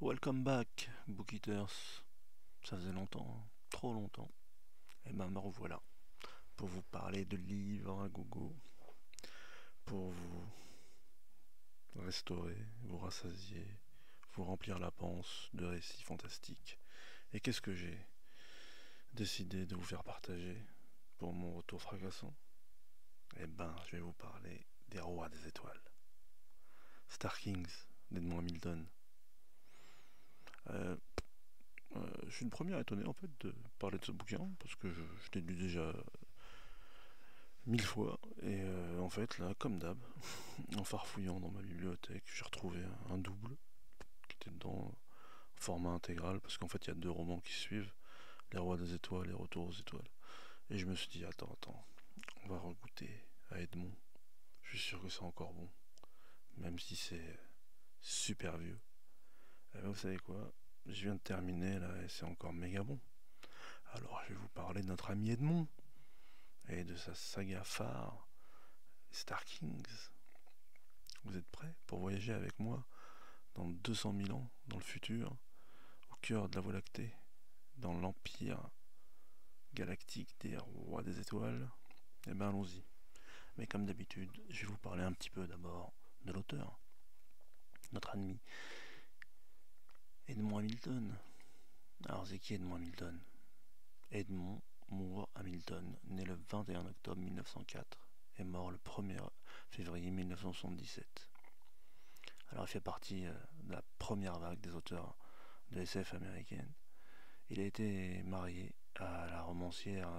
Welcome back, Book Eaters. Ça faisait longtemps, hein, trop longtemps. Et ben me revoilà pour vous parler de livres à gogo, pour vous restaurer, vous rassasier, vous remplir la panse de récits fantastiques. Et qu'est-ce que j'ai décidé de vous faire partager pour mon retour fracassant? Eh ben, je vais vous parler des Rois des Étoiles. Star Kings d'Edmond Hamilton. Euh, je suis le premier étonné en fait de parler de ce bouquin parce que je l'ai lu déjà 1000 fois et en fait là comme d'hab en farfouillant dans ma bibliothèque j'ai retrouvé un double qui était dedans en format intégral parce qu'en fait il y a deux romans qui suivent, Les Rois des Étoiles et Retour aux Étoiles, et je me suis dit attends, on va regoûter à Edmond, je suis sûr que c'est encore bon même si c'est super vieux. Et ben, vous savez quoi, je viens de terminer là et c'est encore méga bon. Alors je vais vous parler de notre ami Edmond et de sa saga phare, Star Kings. Vous êtes prêts pour voyager avec moi dans 200 000 ans, dans le futur, au cœur de la Voie lactée, dans l'empire galactique des Rois des Étoiles? Eh ben allons-y. Mais comme d'habitude, je vais vous parler un petit peu d'abord de l'auteur, notre ami Edmond Hamilton. Alors c'est qui Edmond Hamilton? Edmond Moore Hamilton, né le 21 octobre 1904 et mort le 1er février 1977. Alors il fait partie de la première vague des auteurs de SF américaine. Il a été marié à la romancière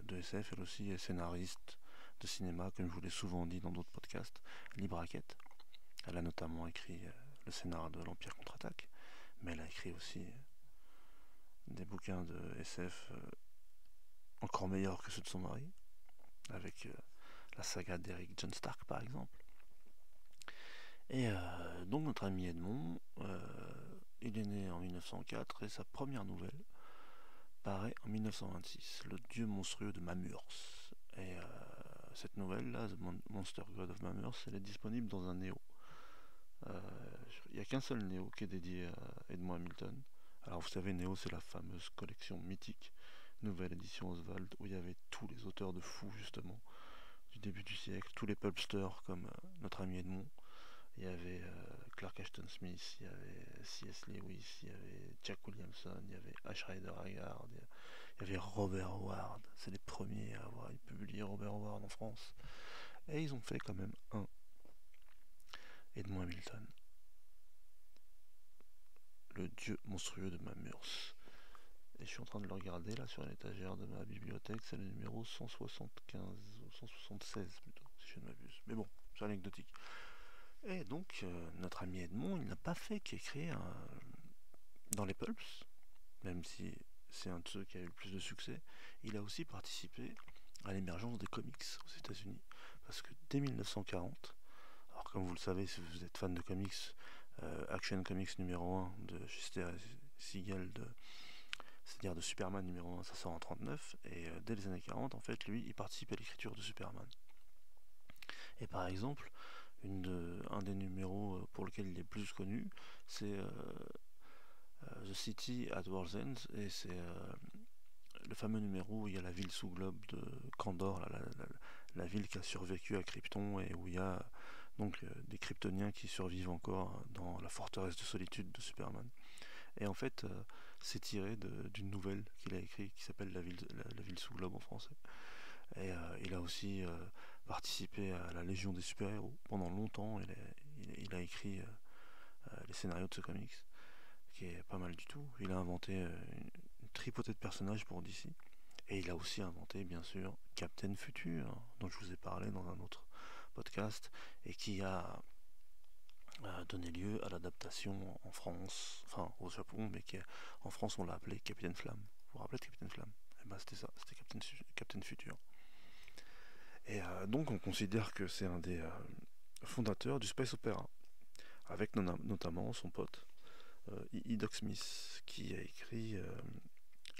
de SF, elle aussi est scénariste de cinéma, comme je vous l'ai souvent dit dans d'autres podcasts, Lee Brackett. Elle a notamment écrit le scénario de l'Empire contre-attaque, mais elle a écrit aussi des bouquins de SF encore meilleurs que ceux de son mari, avec la saga d'Eric John Stark par exemple. Et donc notre ami Edmond, il est né en 1904 et sa première nouvelle paraît en 1926, Le Dieu monstrueux de Mamurs. Et cette nouvelle-là, The Monster God of Mamurs, elle est disponible dans un Néo. Il n'y a qu'un seul Néo qui est dédié à Edmond Hamilton. Alors vous savez, Néo, c'est la fameuse collection mythique, nouvelle édition Oswald, où il y avait tous les auteurs de fous, justement, du début du siècle, tous les pulpsters comme notre ami Edmond. Il y avait Clark Ashton Smith, il y avait C.S. Lewis, il y avait Jack Williamson, il y avait H. Rider Haggard, il y avait Robert Howard. C'est les premiers à avoir publié Robert Howard en France. Et ils ont fait quand même un Edmond Hamilton, Le Dieu monstrueux de Mamurs. Et je suis en train de le regarder là sur l'étagère de ma bibliothèque, c'est le numéro 175, ou 176 plutôt, si je ne m'abuse. Mais bon, c'est anecdotique. Et donc, notre ami Edmond, il n'a pas fait qu'écrire dans les pulps, même si c'est un de ceux qui a eu le plus de succès. Il a aussi participé à l'émergence des comics aux États-Unis, parce que dès 1940, alors comme vous le savez si vous êtes fan de comics, Action Comics numéro 1 de Shuster et Siegel, c'est-à-dire de Superman numéro 1, ça sort en 39, et dès les années 40, en fait, lui, il participe à l'écriture de Superman. Et par exemple, un des numéros pour lequel il est plus connu, c'est The City at World's End, et c'est le fameux numéro où il y a la ville sous globe de Kandor, la ville qui a survécu à Krypton, et où il y a donc des Kryptoniens qui survivent encore dans la forteresse de solitude de Superman. Et en fait, c'est tiré d'une nouvelle qu'il a écrite qui s'appelle la ville sous globe en français. Et il a aussi participé à la Légion des super-héros. Pendant longtemps, il a écrit les scénarios de ce comics, qui est pas mal du tout. Il a inventé une tripotée de personnages pour DC. Et il a aussi inventé, bien sûr, Captain Future, dont je vous ai parlé dans un autre podcast, et qui a donné lieu à l'adaptation en France, enfin au Japon, mais en France on l'a appelé Capitaine Flamme. Vous vous rappelez de Capitaine Flamme? Et ben c'était ça, c'était Captain Future. Et donc on considère que c'est un des fondateurs du Space Opera, avec notamment son pote E. Doc Smith, qui a écrit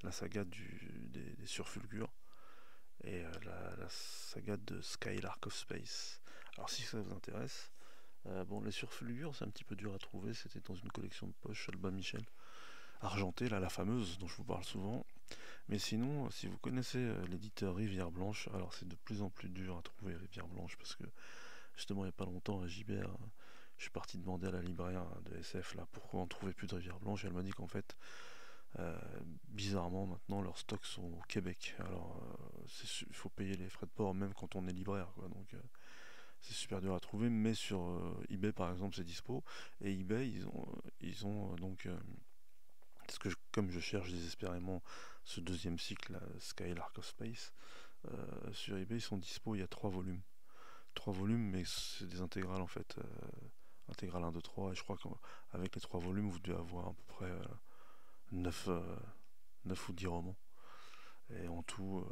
la saga des Surfulgures et la saga de Skylark of Space. Alors si ça vous intéresse, Bon, les surfluures, c'est un petit peu dur à trouver. C'était dans une collection de poche Albin Michel, argentée, là, la fameuse dont je vous parle souvent. Mais sinon, si vous connaissez l'éditeur Rivière Blanche, alors c'est de plus en plus dur à trouver Rivière Blanche parce que justement, il n'y a pas longtemps à Gibert, je suis parti demander à la libraire de SF là pourquoi on ne trouvait plus de Rivière Blanche. Et elle m'a dit qu'en fait, euh, bizarrement, maintenant leurs stocks sont au Québec. Alors, il faut payer les frais de port même quand on est libraire, quoi. Donc, c'est super dur à trouver. Mais sur eBay, par exemple, c'est dispo. Et eBay, ils ont donc. Parce que comme je cherche désespérément ce deuxième cycle, là, Skylark of Space, sur eBay, ils sont dispo. Il y a 3 volumes. 3 volumes, mais c'est des intégrales en fait. Intégrale 1, 2, 3. Et je crois qu'avec les 3 volumes, vous devez avoir à peu près 9, 9 ou 10 romans. Et en tout,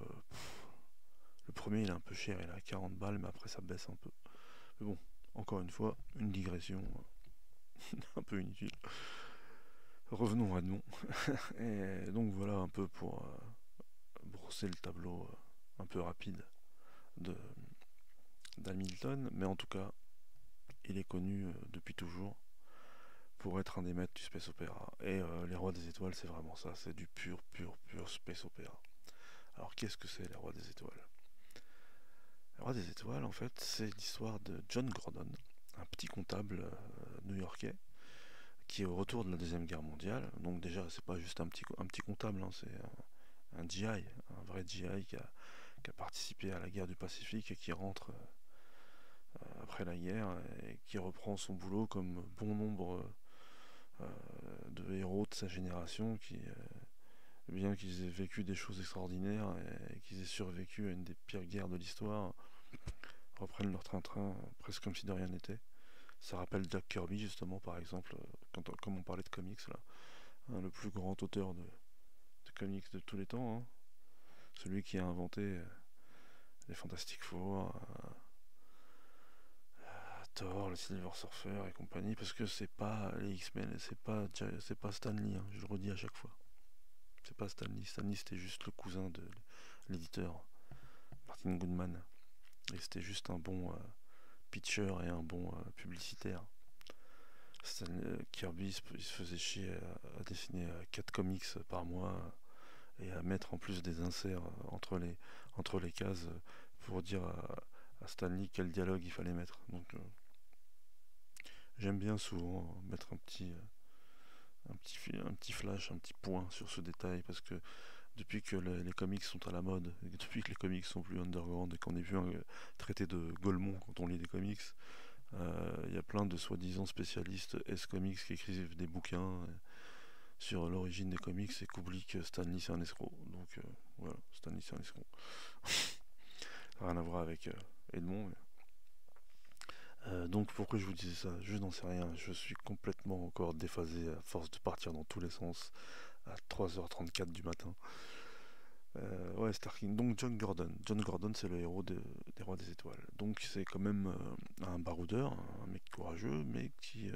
le premier il est un peu cher, il est à 40 balles, mais après ça baisse un peu. Mais bon, encore une fois, une digression un peu inutile. Revenons à nous. Et donc voilà un peu pour brosser le tableau un peu rapide de d'Hamilton, mais en tout cas, il est connu depuis toujours pour être un des maîtres du space opéra. Et Les Rois des Étoiles, c'est vraiment ça, c'est du pur, pur, pur space opéra. Alors qu'est-ce que c'est Les Rois des Étoiles? Les Rois des Étoiles, en fait, c'est l'histoire de John Gordon, un petit comptable new-yorkais qui est au retour de la Deuxième Guerre mondiale. Donc déjà, c'est pas juste un petit comptable, hein, c'est un GI, un vrai GI qui a participé à la guerre du Pacifique et qui rentre après la guerre et qui reprend son boulot comme bon nombre de héros de sa génération bien qu'ils aient vécu des choses extraordinaires et qu'ils aient survécu à une des pires guerres de l'histoire, reprennent leur train-train presque comme si de rien n'était. Ça rappelle Jack Kirby justement par exemple, comme on parlait de comics là, hein, le plus grand auteur de comics de tous les temps, hein. Celui qui a inventé les Fantastic Four, Thor, le Silver Surfer et compagnie, parce que c'est pas les X-Men, c'est pas Stan Lee, hein, je le redis à chaque fois. C'est pas Stan Lee. Stan Lee c'était juste le cousin de l'éditeur, Martin Goodman. Et c'était juste un bon pitcher et un bon publicitaire. Kirby il se faisait chier à dessiner 4 comics par mois et à mettre en plus des inserts entre les cases pour dire à Stan Lee quel dialogue il fallait mettre. Donc j'aime bien souvent mettre un petit flash, un petit point sur ce détail parce que depuis que les comics sont à la mode, et depuis que les comics sont plus underground et qu'on est plus traité de Golemont quand on lit des comics, il y a plein de soi-disant spécialistes S-Comics qui écrivent des bouquins sur l'origine des comics et qu'oublient que Stan Lee c'est un escroc. Donc voilà, Stan Lee c'est un escroc. Rien à voir avec Edmond. Donc pourquoi je vous disais ça? Je n'en sais rien, je suis complètement encore déphasé à force de partir dans tous les sens à 3h34 du matin. Ouais, Starking. Donc John Gordon. John Gordon, c'est le héros des Rois des Étoiles. Donc c'est quand même un baroudeur, un mec courageux, mais qui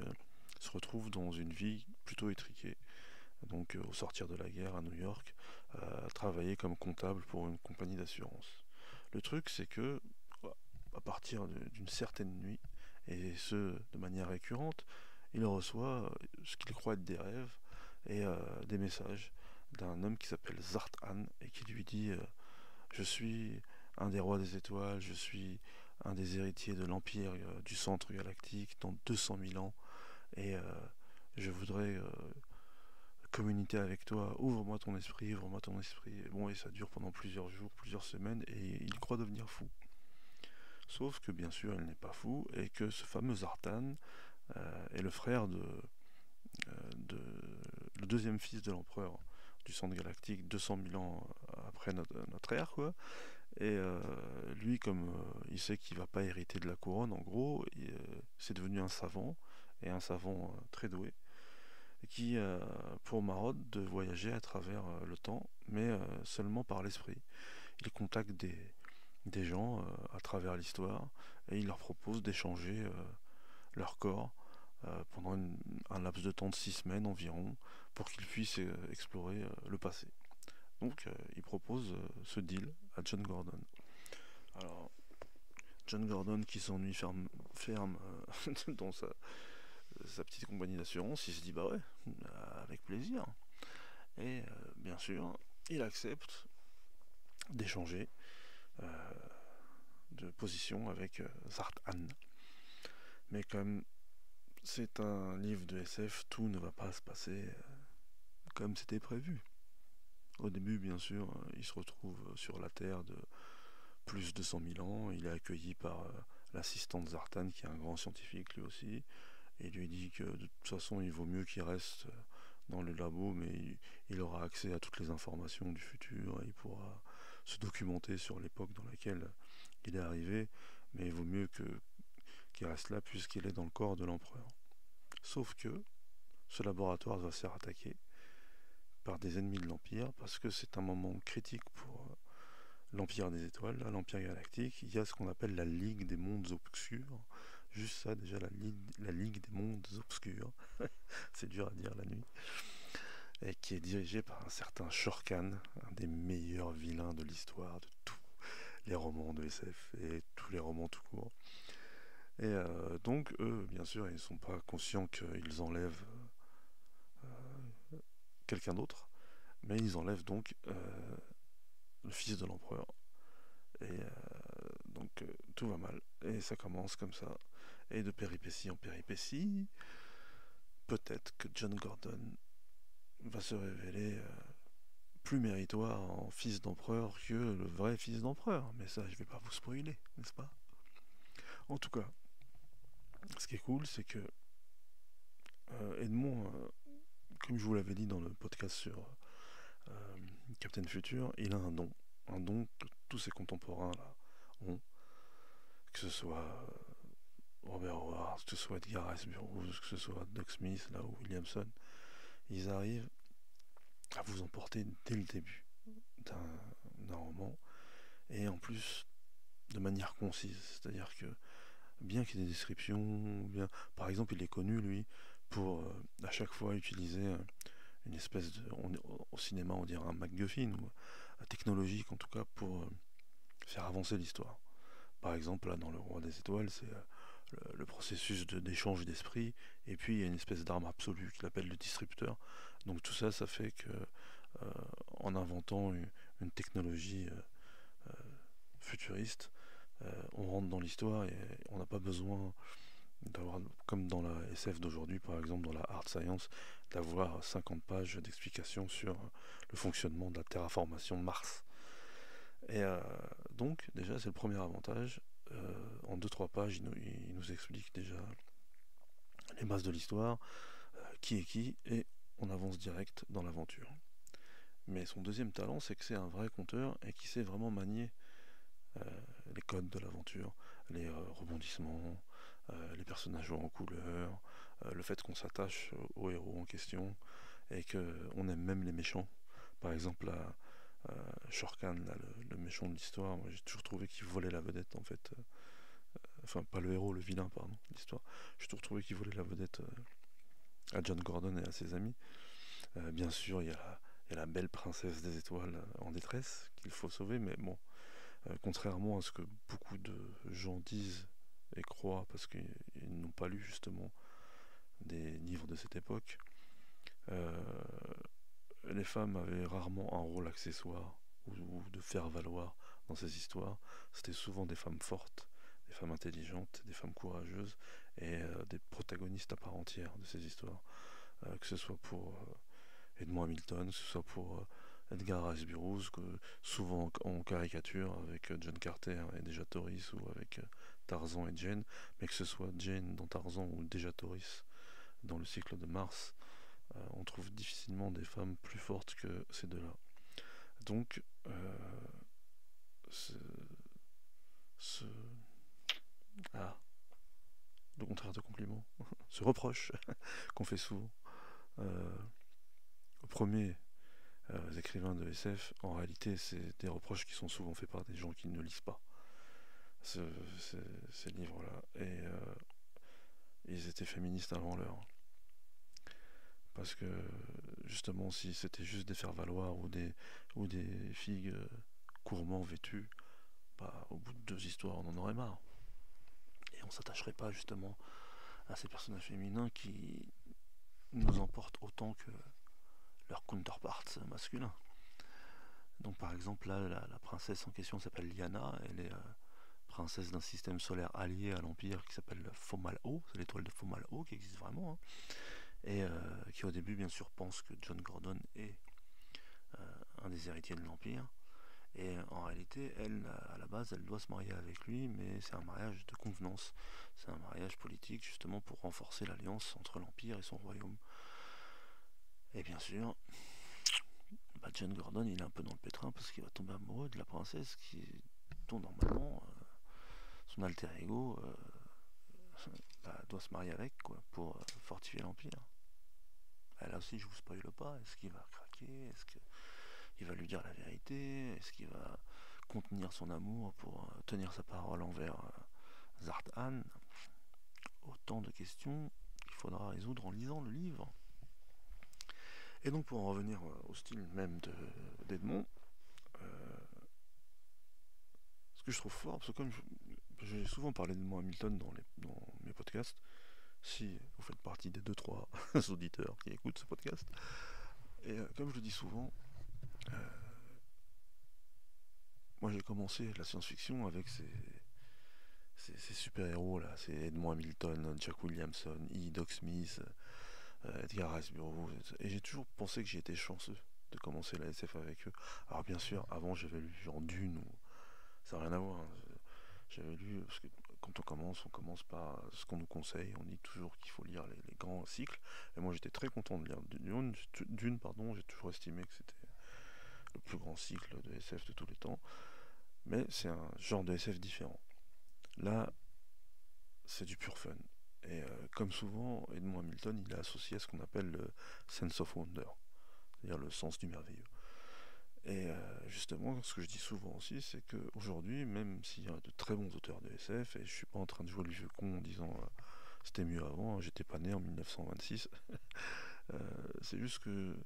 se retrouve dans une vie plutôt étriquée. Donc au sortir de la guerre à New York, travailler comme comptable pour une compagnie d'assurance. Le truc, c'est que à partir d'une certaine nuit, et ce de manière récurrente, il reçoit ce qu'il croit être des rêves et des messages d'un homme qui s'appelle Zartan et qui lui dit je suis un des rois des étoiles, je suis un des héritiers de l'empire du centre galactique dans 200 000 ans et je voudrais communiquer avec toi, ouvre-moi ton esprit, ouvre-moi ton esprit. Et bon, et ça dure pendant plusieurs jours, plusieurs semaines et il croit devenir fou. Sauf que bien sûr, il n'est pas fou et que ce fameux Zartan est le frère de le deuxième fils de l'empereur du centre galactique 200 000 ans après notre ère, quoi. Et lui, comme il sait qu'il va pas hériter de la couronne, en gros, c'est devenu un savant, et un savant très doué, qui pour Marod de voyager à travers le temps, mais seulement par l'esprit. Il contacte des gens à travers l'histoire, et il leur propose d'échanger leur corps pendant un laps de temps de 6 semaines environ, pour qu'ils puissent explorer le passé. Donc il propose ce deal à John Gordon. Alors, John Gordon qui s'ennuie ferme dans sa petite compagnie d'assurance, il se dit bah ouais, avec plaisir. Et bien sûr, il accepte d'échanger de position avec Zartan. Mais comme c'est un livre de SF, tout ne va pas se passer comme c'était prévu. Au début, bien sûr, il se retrouve sur la Terre de plus de 100 000 ans. Il est accueilli par l'assistant de Zartan, qui est un grand scientifique lui aussi. Et il lui dit que de toute façon, il vaut mieux qu'il reste dans le labo, mais il aura accès à toutes les informations du futur. Et il pourra se documenter sur l'époque dans laquelle il est arrivé. Mais il vaut mieux qu'il reste là puisqu'il est dans le corps de l'empereur. Sauf que ce laboratoire va se faire attaquer par des ennemis de l'Empire parce que c'est un moment critique pour l'Empire des Étoiles, là, l'Empire Galactique. Il y a ce qu'on appelle la Ligue des Mondes Obscurs. Juste ça, déjà, la Ligue des Mondes Obscurs. C'est dur à dire la nuit. Et qui est dirigée par un certain Shorkan, un des meilleurs vilains de l'histoire de tous les romans de SF et tous les romans tout court. Et donc, eux, bien sûr, ils ne sont pas conscients qu'ils enlèvent quelqu'un d'autre, mais ils enlèvent donc le fils de l'empereur. Et donc tout va mal. Et ça commence comme ça. Et de péripétie en péripétie, peut-être que John Gordon va se révéler plus méritoire en fils d'empereur que le vrai fils d'empereur. Mais ça, je vais pas vous spoiler, n'est-ce pas? En tout cas, ce qui est cool, c'est que Edmond, comme je vous l'avais dit dans le podcast sur Captain Future, il a un don que tous ses contemporains là ont, que ce soit Robert Howard, que ce soit Edgar Rice Burroughs, que ce soit Doc Smith là ou Williamson, ils arrivent à vous emporter dès le début d'un roman et en plus de manière concise, c'est-à-dire que bien qu'il y ait des descriptions, bien, par exemple il est connu lui pour à chaque fois utiliser une espèce de, au cinéma on dirait un MacGuffin ou technologique en tout cas pour faire avancer l'histoire. Par exemple là dans Le Roi des Étoiles c'est le processus d'échange d'esprit et puis il y a une espèce d'arme absolue qu'il appelle le disrupteur. Donc tout ça ça fait que en inventant une technologie futuriste on rentre dans l'histoire et on n'a pas besoin d'avoir, comme dans la SF d'aujourd'hui par exemple, dans la hard science, d'avoir 50 pages d'explications sur le fonctionnement de la terraformation de Mars. Et donc déjà c'est le premier avantage. En 2-3 pages il nous explique déjà les bases de l'histoire, qui est qui, et on avance direct dans l'aventure. Mais son deuxième talent, c'est que c'est un vrai conteur et qui sait vraiment manier les codes de l'aventure, les rebondissements, les personnages en couleur, le fait qu'on s'attache au héros en question et qu'on aime même les méchants. Par exemple, Shorkan, là, le méchant de l'histoire, moi, j'ai toujours trouvé qu'il volait la vedette en fait. Enfin, pas le héros, le vilain, pardon, de l'histoire. J'ai toujours trouvé qu'il volait la vedette à John Gordon et à ses amis. Bien sûr, il y a la belle princesse des étoiles en détresse qu'il faut sauver, mais bon, contrairement à ce que beaucoup de gens disent et croient, parce qu'ils n'ont pas lu justement des livres de cette époque, les femmes avaient rarement un rôle accessoire ou de faire valoir dans ces histoires. C'était souvent des femmes fortes, des femmes intelligentes, des femmes courageuses et des protagonistes à part entière de ces histoires. Que ce soit pour Edmond Hamilton, que ce soit pour Edgar Rice Burroughs, souvent en caricature avec John Carter et Déjà Torres, ou avec Tarzan et Jane, mais que ce soit Jane dans Tarzan ou Déjà Torres dans le cycle de Mars, on trouve difficilement des femmes plus fortes que ces deux-là. Donc, ce, ce, ah, le contraire de compliment, ce reproche qu'on fait souvent au premier écrivains de SF, en réalité, c'est des reproches qui sont souvent faits par des gens qui ne lisent pas ces livres-là. Et ils étaient féministes avant l'heure. Parce que, justement, si c'était juste des faire-valoir ou des filles courement vêtues, bah, au bout de 2 histoires, on en aurait marre. Et on s'attacherait pas, justement, à ces personnages féminins qui nous emportent autant que leurs counterparts masculins. Donc par exemple là, la princesse en question s'appelle Lyanna, elle est princesse d'un système solaire allié à l'Empire qui s'appelle Fomalhaut, c'est l'étoile de Fomalhaut qui existe vraiment, hein, et qui au début bien sûr pense que Jon Gordon est un des héritiers de l'Empire, et en réalité elle, à la base, elle doit se marier avec lui, mais c'est un mariage de convenance, c'est un mariage politique justement pour renforcer l'alliance entre l'Empire et son royaume. Et bien sûr, Jon Gordon il est un peu dans le pétrin parce qu'il va tomber amoureux de la princesse dont normalement son alter ego doit se marier avec quoi, pour fortifier l'Empire. Là aussi je vous spoile pas, est-ce qu'il va craquer, est-ce qu'il va lui dire la vérité, est-ce qu'il va contenir son amour pour tenir sa parole envers Zartan? Autant de questions qu'il faudra résoudre en lisant le livre. Et donc pour en revenir au style même d'Edmond, ce que je trouve fort, parce que comme j'ai souvent parlé d'Edmond Hamilton dans mes podcasts, si vous faites partie des 2-3 auditeurs qui écoutent ce podcast, et comme je le dis souvent, moi j'ai commencé la science-fiction avec ces super-héros là, c'est Edmond Hamilton, Jack Williamson, Doc Smith, Edgar Rice Burroughs, et j'ai toujours pensé que j'ai été chanceux de commencer la SF avec eux. Alors bien sûr, avant j'avais lu genre Dune, ou ça n'a rien à voir, hein. J'avais lu, parce que quand on commence par ce qu'on nous conseille, on dit toujours qu'il faut lire les grands cycles, et moi j'étais très content de lire Dune, pardon, j'ai toujours estimé que c'était le plus grand cycle de SF de tous les temps, mais c'est un genre de SF différent. Là, c'est du pur fun. Et comme souvent, Edmond Hamilton, il est associé à ce qu'on appelle le sense of wonder, c'est-à-dire le sens du merveilleux. Et justement, ce que je dis souvent aussi, c'est qu'aujourd'hui, même s'il y a de très bons auteurs de SF, et je suis pas en train de jouer le vieux con en disant c'était mieux avant, hein, j'étais pas né en 1926, c'est juste que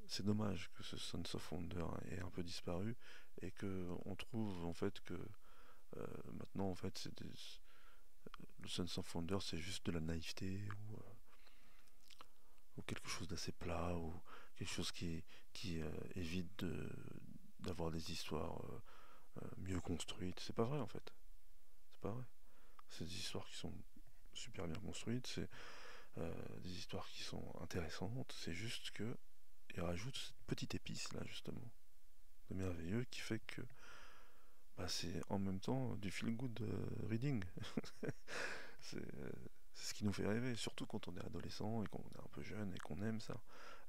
c'est dommage que ce sense of wonder ait un peu disparu, et qu'on trouve en fait que maintenant en fait le sense of wonder c'est juste de la naïveté, ou quelque chose d'assez plat, ou quelque chose qui évite d'avoir des histoires mieux construites. C'est pas vrai en fait. C'est pas vrai. C'est des histoires qui sont super bien construites, c'est des histoires qui sont intéressantes, c'est juste que il rajoute cette petite épice là justement de merveilleux qui fait que c'est en même temps du feel good reading. C'est ce qui nous fait rêver, surtout quand on est adolescent et qu'on est un peu jeune et qu'on aime ça.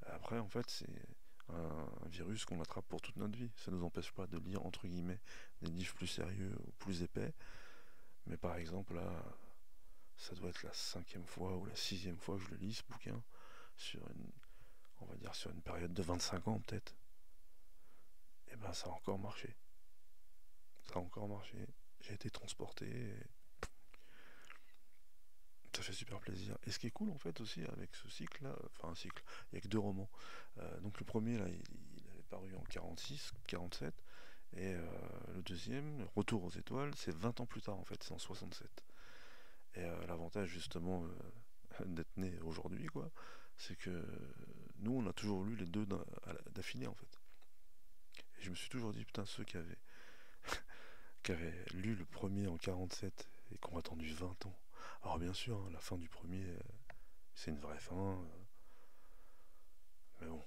Après, en fait, c'est un virus qu'on attrape pour toute notre vie. Ça ne nous empêche pas de lire, entre guillemets, des livres plus sérieux ou plus épais. Mais par exemple, là, ça doit être la 5e fois ou la 6e fois que je le lis, ce bouquin, on va dire sur une période de 25 ans peut-être. Et ben, ça a encore marché. Ça a encore marché. J'ai été transporté. Ça fait super plaisir. Et ce qui est cool en fait aussi avec ce cycle-là, enfin un cycle, il n'y a que 2 romans. Donc le premier là, il avait paru en 46, 47, et le deuxième, Retour aux étoiles, c'est 20 ans plus tard en fait, c'est en 67. Et l'avantage justement d'être né aujourd'hui, quoi, c'est que nous on a toujours lu les deux d'affilée en fait. Et je me suis toujours dit, putain, ceux qui avaient lu le premier en 47 et qui ont attendu 20 ans. Alors bien sûr, hein, la fin du premier, c'est une vraie fin, mais bon,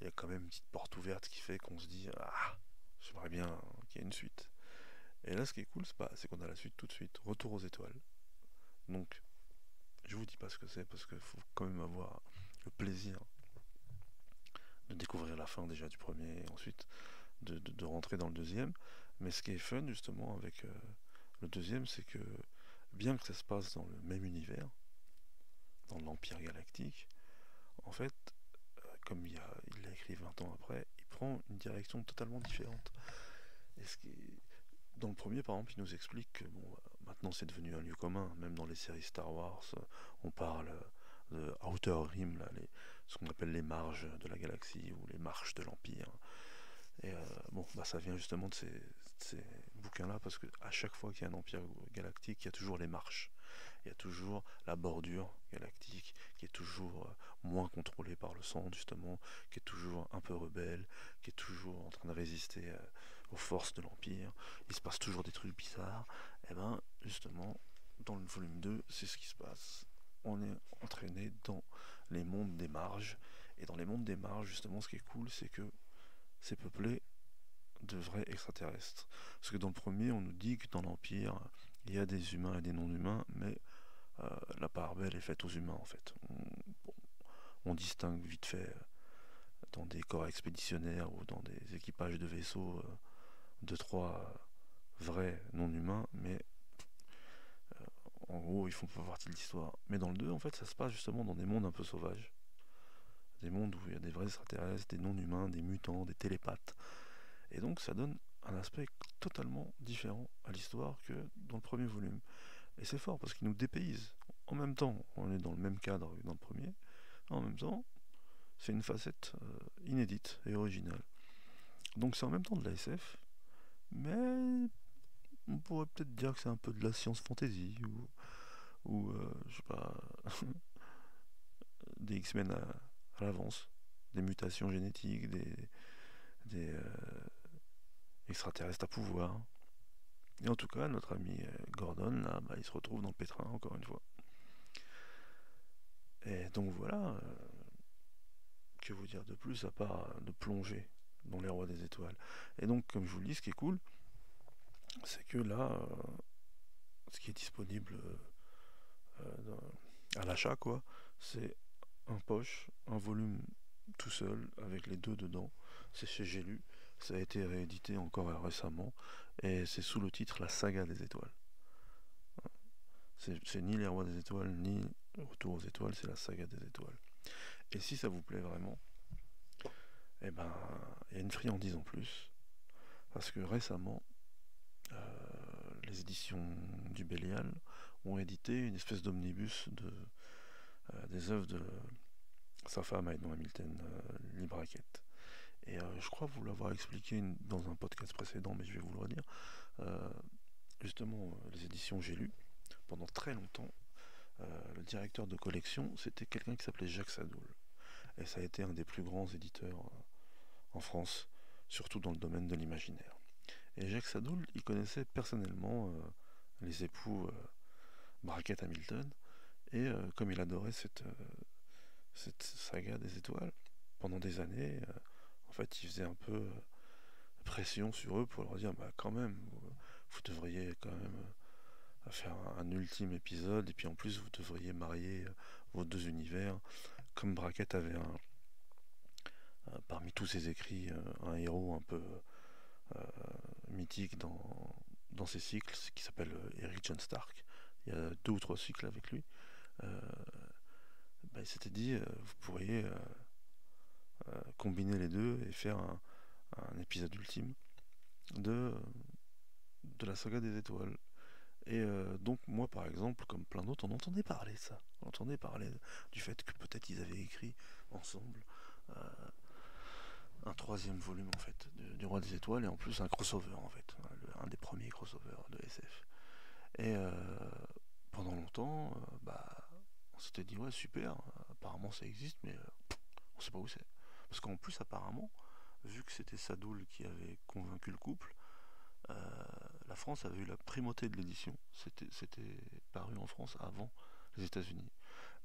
il y a quand même une petite porte ouverte qui fait qu'on se dit ah, j'aimerais bien qu'il y ait une suite. Et là, ce qui est cool, c'est qu'on a la suite tout de suite. Retour aux étoiles. Donc, je vous dis pas ce que c'est parce qu'il faut quand même avoir le plaisir de découvrir la fin déjà du premier et ensuite de rentrer dans le deuxième. Mais ce qui est fun justement avec le deuxième, c'est que bien que ça se passe dans le même univers, dans l'Empire galactique, en fait, comme il l'a écrit 20 ans après, il prend une direction totalement différente. Et dans le premier, par exemple, il nous explique que bon, maintenant c'est devenu un lieu commun, même dans les séries Star Wars, on parle de Outer Rim, là, ce qu'on appelle les marges de la galaxie ou les marches de l'Empire. Et bon, ça vient justement de ces bouquins-là, parce qu'à chaque fois qu'il y a un empire galactique, il y a toujours les marches. il y a toujours la bordure galactique qui est toujours moins contrôlée par le centre, justement, qui est toujours un peu rebelle, qui est toujours en train de résister aux forces de l'Empire. Il se passe toujours des trucs bizarres. Et ben, justement, dans le volume 2, c'est ce qui se passe. On est entraîné dans les mondes des marges. Et dans les mondes des marges, justement, ce qui est cool, c'est que c'est peuplé de vrais extraterrestres. Parce que dans le premier, on nous dit que dans l'Empire, il y a des humains et des non-humains, mais la part belle est faite aux humains, en fait. On distingue vite fait dans des corps expéditionnaires ou dans des équipages de vaisseaux deux, trois vrais non-humains, mais en gros, ils font pas partie de l'histoire. Mais dans le 2, en fait, ça se passe justement dans des mondes un peu sauvages. Des mondes où il y a des vrais extraterrestres, des non-humains, des mutants, des télépathes. Et donc, ça donne un aspect totalement différent à l'histoire que dans le premier volume. Et c'est fort parce qu'il nous dépayse. En même temps, on est dans le même cadre que dans le premier. En même temps, c'est une facette inédite et originale. Donc c'est en même temps de la SF, mais on pourrait peut-être dire que c'est un peu de la science fantasy ou je sais pas, des X-Men à l'avance, des mutations génétiques, des extraterrestres à pouvoir. Et en tout cas, notre ami Gordon, là, bah, il se retrouve dans le pétrin, encore une fois. Et donc voilà, que vous dire de plus à part de plonger dans les rois des étoiles. Et donc, comme je vous le dis, ce qui est cool, c'est que là, ce qui est disponible à l'achat, quoi, c'est un poche, un volume tout seul, avec les deux dedans. C'est chez J'ai lu. Ça a été réédité encore récemment. Et c'est sous le titre La Saga des Étoiles. C'est ni les rois des étoiles, ni Retour aux étoiles, c'est la saga des étoiles. Et si ça vous plaît vraiment, eh ben, il y a une friandise en plus. Parce que récemment, les éditions du Bélial ont édité une espèce d'omnibus des œuvres de sa femme, Aïdon Hamilton, Lee Brackett. Et je crois vous l'avoir expliqué dans un podcast précédent, mais je vais vous le redire. Euh, Justement, les éditions J'ai lu, pendant très longtemps, le directeur de collection, c'était quelqu'un qui s'appelait Jacques Sadoul. Et ça a été un des plus grands éditeurs en France, surtout dans le domaine de l'imaginaire. Et Jacques Sadoul, il connaissait personnellement les époux Brackett Hamilton, et comme il adorait cette saga des étoiles, pendant des années, en fait, il faisait un peu pression sur eux pour leur dire, bah quand même, vous devriez quand même faire un ultime épisode, et puis en plus, vous devriez marier vos deux univers, comme Brackett avait parmi tous ses écrits, un héros un peu mythique dans ses cycles, qui s'appelle Eric John Stark. Il y a deux ou trois cycles avec lui. Euh, Bah, il s'était dit, vous pourriez combiner les deux et faire un épisode ultime de, de la saga des étoiles. Et donc moi par exemple, comme plein d'autres, on entendait parler de ça. On entendait parler du fait que peut-être ils avaient écrit ensemble un troisième volume en fait du Roi des Étoiles et en plus un crossover en fait, un des premiers crossovers de SF. Et pendant longtemps, bah, on s'était dit ouais super, apparemment ça existe, mais on sait pas où c'est. Parce qu'en plus apparemment, vu que c'était Sadoul qui avait convaincu le couple, la France avait eu la primauté de l'édition. C'était paru en France avant les États-Unis.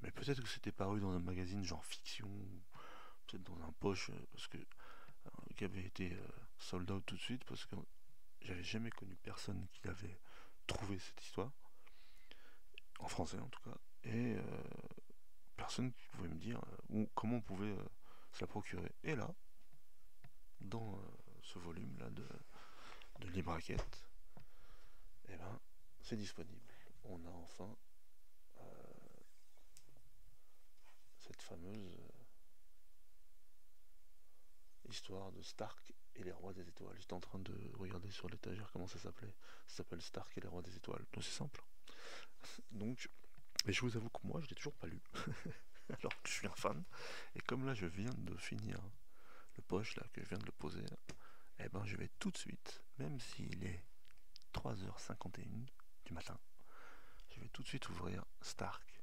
Mais peut-être que c'était paru dans un magazine genre fiction, peut-être dans un poche, parce que qui avait été sold out tout de suite, parce que j'avais jamais connu personne qui avait trouvé cette histoire, en français en tout cas, et personne qui pouvait me dire comment on pouvait se la procurer. Et là, dans ce volume-là de Libraquette, eh ben, c'est disponible. On a enfin cette fameuse histoire de Stark et les rois des étoiles. J'étais en train de regarder sur l'étagère comment ça s'appelait. Ça s'appelle Stark et les rois des étoiles. Donc c'est simple. Donc, mais je vous avoue que moi, je l'ai toujours pas lu. Alors que je suis un fan. Et comme là, je viens de finir le poche, là, que je viens de le poser, eh ben, je vais tout de suite, même s'il est 3h51 du matin, je vais tout de suite ouvrir Stark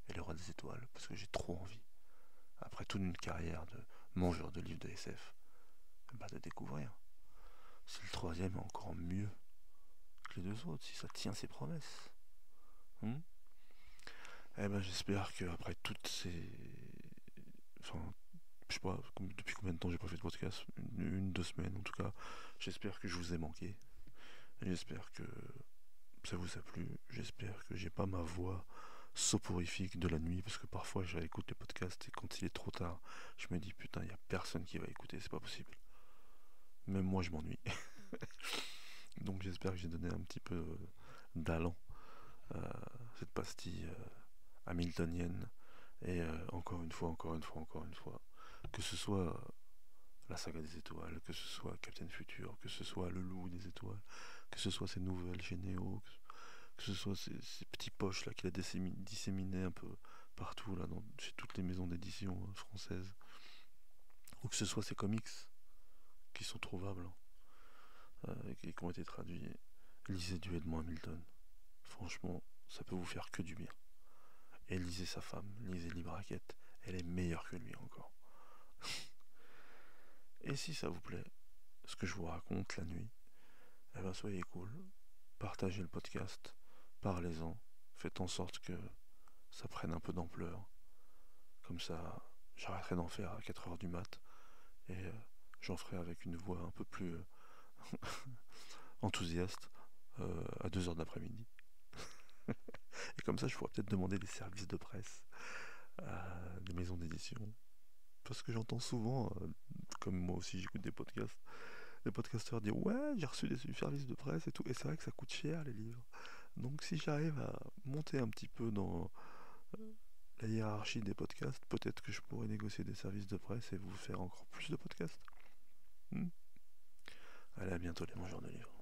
et le Roi des Étoiles, parce que j'ai trop envie, après toute une carrière de mangeur de livres de SF, de découvrir si le troisième est encore mieux que les deux autres, si ça tient ses promesses. Hmm. J'espère que après toutes ces... Enfin, je sais pas depuis combien de temps j'ai pas fait de podcast, une, 2 semaines en tout cas. J'espère que je vous ai manqué. J'espère que ça vous a plu. J'espère que j'ai pas ma voix soporifique de la nuit, parce que parfois je réécoute les podcasts et quand il est trop tard, je me dis putain, il y a personne qui va écouter, c'est pas possible. Même moi je m'ennuie. Donc j'espère que j'ai donné un petit peu d'allant à cette pastille hamiltonienne. Et encore une fois, que ce soit la saga des étoiles, que ce soit Captain Future, que ce soit le loup des étoiles, que ce soit ces nouvelles chez Neo, que ce soit ces petits poches là qu'il a disséminés un peu partout là, chez toutes les maisons d'édition françaises, ou que ce soit ces comics qui sont trouvables, et qui ont été traduits. Lisez du Edmond Hamilton. Franchement, ça peut vous faire que du bien. Et lisez sa femme, lisez Libre Raquette, elle est meilleure que lui encore. Et si ça vous plaît, ce que je vous raconte la nuit, soyez cool, partagez le podcast, parlez-en, faites en sorte que ça prenne un peu d'ampleur. Comme ça, j'arrêterai d'en faire à 4h du mat, et j'en ferai avec une voix un peu plus enthousiaste à 2h de l'après-midi. Et comme ça, je pourrais peut-être demander des services de presse à des maisons d'édition. Parce que j'entends souvent, comme moi aussi j'écoute des podcasts, les podcasteurs dire ouais, j'ai reçu des services de presse et tout, et c'est vrai que ça coûte cher les livres. Donc si j'arrive à monter un petit peu dans la hiérarchie des podcasts, peut-être que je pourrais négocier des services de presse et vous faire encore plus de podcasts. Allez, à bientôt les mangeurs de livres.